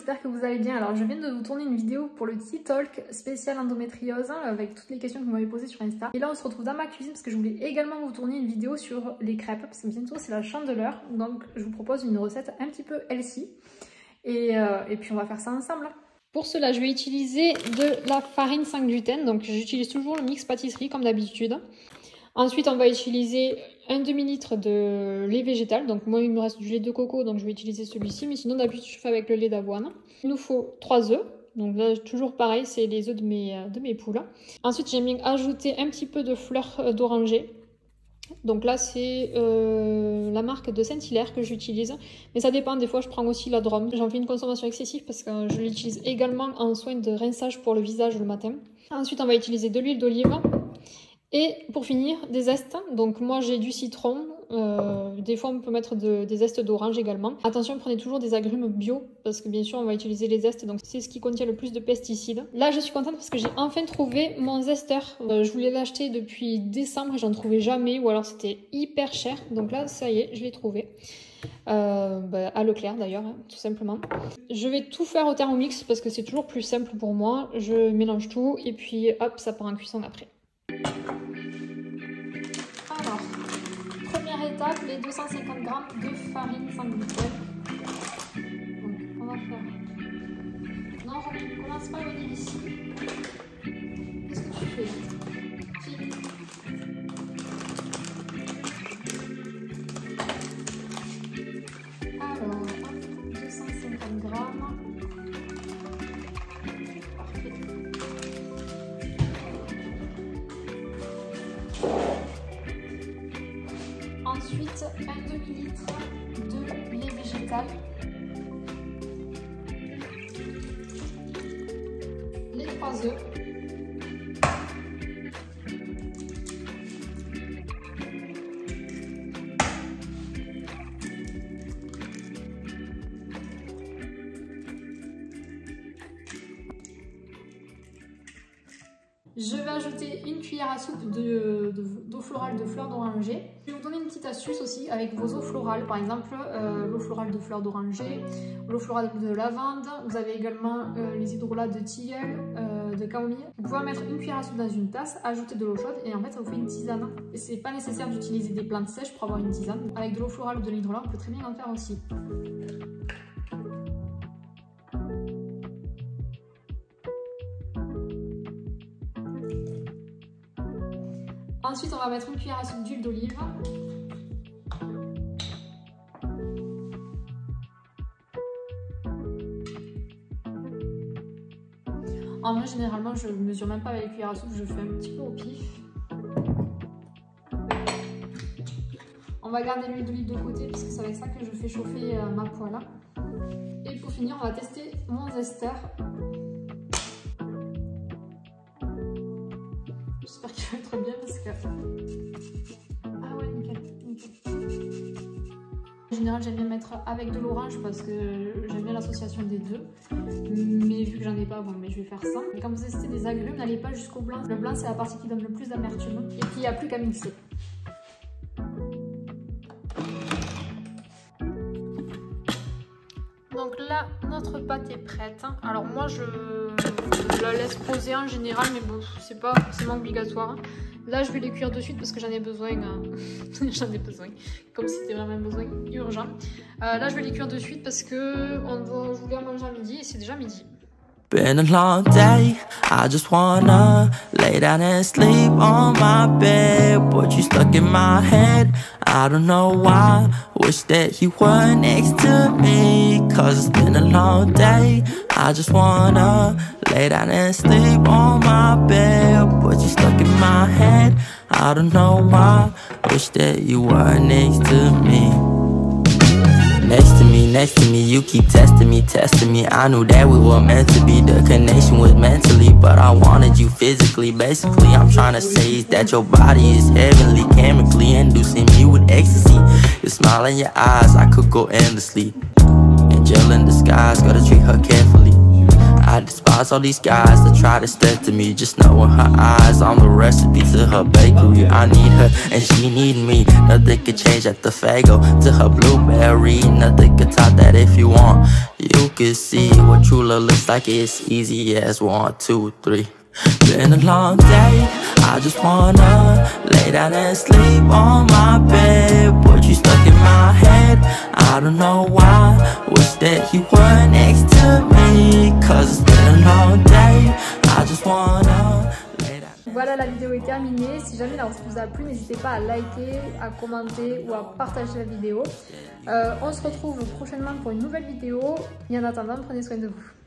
j'espère que vous allez bien. Alors je viens de vous tourner une vidéo pour le Tea Talk spécial endométriose avec toutes les questions que vous m'avez posées sur Insta. Et là on se retrouve dans ma cuisine parce que je voulais également vous tourner une vidéo sur les crêpes parce que bientôt c'est la chandeleur. Donc je vous propose une recette un petit peu healthy et puis on va faire ça ensemble. Pour cela je vais utiliser de la farine sans gluten, donc j'utilise toujours le mix pâtisserie comme d'habitude. Ensuite, on va utiliser un demi-litre de lait végétal. Donc moi, il me reste du lait de coco, donc je vais utiliser celui-ci. Mais sinon, d'habitude, je fais avec le lait d'avoine. Il nous faut 3 œufs. Donc là, toujours pareil, c'est les œufs de mes poules. Ensuite, j'ai mis ajouter un petit peu de fleurs d'oranger. Donc là, c'est la marque de Saint-Hilaire que j'utilise. Mais ça dépend, des fois, je prends aussi la Drôme. J'en fais une consommation excessive parce que je l'utilise également en soin de rinçage pour le visage le matin. Ensuite, on va utiliser de l'huile d'olive. Et pour finir, des zestes. Donc moi j'ai du citron, des fois on peut mettre des zestes d'orange également. Attention, prenez toujours des agrumes bio parce que bien sûr on va utiliser les zestes, donc c'est ce qui contient le plus de pesticides. Là je suis contente parce que j'ai enfin trouvé mon zesteur. Je voulais l'acheter depuis décembre et j'en trouvais jamais, ou alors c'était hyper cher. Donc là ça y est, je l'ai trouvé. À Leclerc d'ailleurs, hein, tout simplement. Je vais tout faire au Thermomix parce que c'est toujours plus simple pour moi. Je mélange tout et puis hop, ça part en cuisson après. Alors, première étape, les 250 g de farine sans gluten. Donc, on va faire. Non, on commence pas à venir ici. Qu'est-ce que tu fais? Alors, hop, 250 g. Parfait. Ensuite, un demi-litre de lait végétal, les 3 œufs, je vais ajouter une cuillère à soupe d'eau florale de fleurs d'oranger. Je vais vous donner une petite astuce aussi avec vos eaux florales, par exemple l'eau florale de fleurs d'oranger, l'eau florale de lavande, vous avez également les hydrolats de tilleul, de camomille. Vous pouvez mettre une cuillère à soupe dans une tasse, ajouter de l'eau chaude et en fait ça vous fait une tisane. Et c'est pas nécessaire d'utiliser des plantes sèches pour avoir une tisane. Avec de l'eau florale ou de l'hydrolat, on peut très bien en faire aussi. Ensuite, on va mettre une cuillère à soupe d'huile d'olive. En vrai, généralement, je ne mesure même pas avec la cuillère à soupe, je fais un petit peu au pif. On va garder l'huile d'olive de côté parce que c'est avec ça que je fais chauffer ma poêle. Et pour finir, on va tester mon zester. J'espère qu'il va être bien parce que... Ah ouais, nickel, nickel. En général, j'aime bien mettre avec de l'orange parce que j'aime bien l'association des deux. Mais vu que j'en ai pas, bon, mais je vais faire ça. Et quand vous testez des agrumes, n'allez pas jusqu'au blanc. Le blanc, c'est la partie qui donne le plus d'amertume. Et puis, il n'y a plus qu'à mixer. Donc là, notre pâte est prête. Alors moi, je la laisse poser en général, mais bon, c'est pas forcément obligatoire. Là, je vais les cuire de suite parce que j'en ai besoin. J'en ai besoin, comme si c'était vraiment un besoin urgent. Là, je vais les cuire de suite parce que je voulais en manger à midi et c'est déjà midi. Been a long day, I just wanna lay down and sleep on my bed, but you stuck in my head, I don't know why, wish that you were next to me, cause it's been a long day, I just wanna lay down and sleep on my bed, but you stuck in my head, I don't know why, wish that you were next to me. Next to me, you keep testing me, I knew that we were meant to be, the connection was mentally, but I wanted you physically, basically, I'm trying to say is that your body is heavenly, chemically inducing me with ecstasy, your smile in your eyes, I could go endlessly, angel in disguise, gotta treat her carefully, I despise all these guys that try to step to me, just knowing her eyes, I'm the recipe to her bakery, I need her and she need me, nothing could change at the Fago, to her blueberry, nothing could top that if you want, you could see what true love looks like. It's easy as 1, 2, 3. Been a long day, I just wanna lay down and sleep on my bed. But you stuck in my head, I don't know why. Wish that you were next to me, cause it's been a long day, I just wanna lay down. Voilà, la vidéo est terminée. Si jamais elle vous a plu, n'hésitez pas à liker, à commenter ou à partager la vidéo. On se retrouve prochainement pour une nouvelle vidéo. Et en attendant, prenez soin de vous.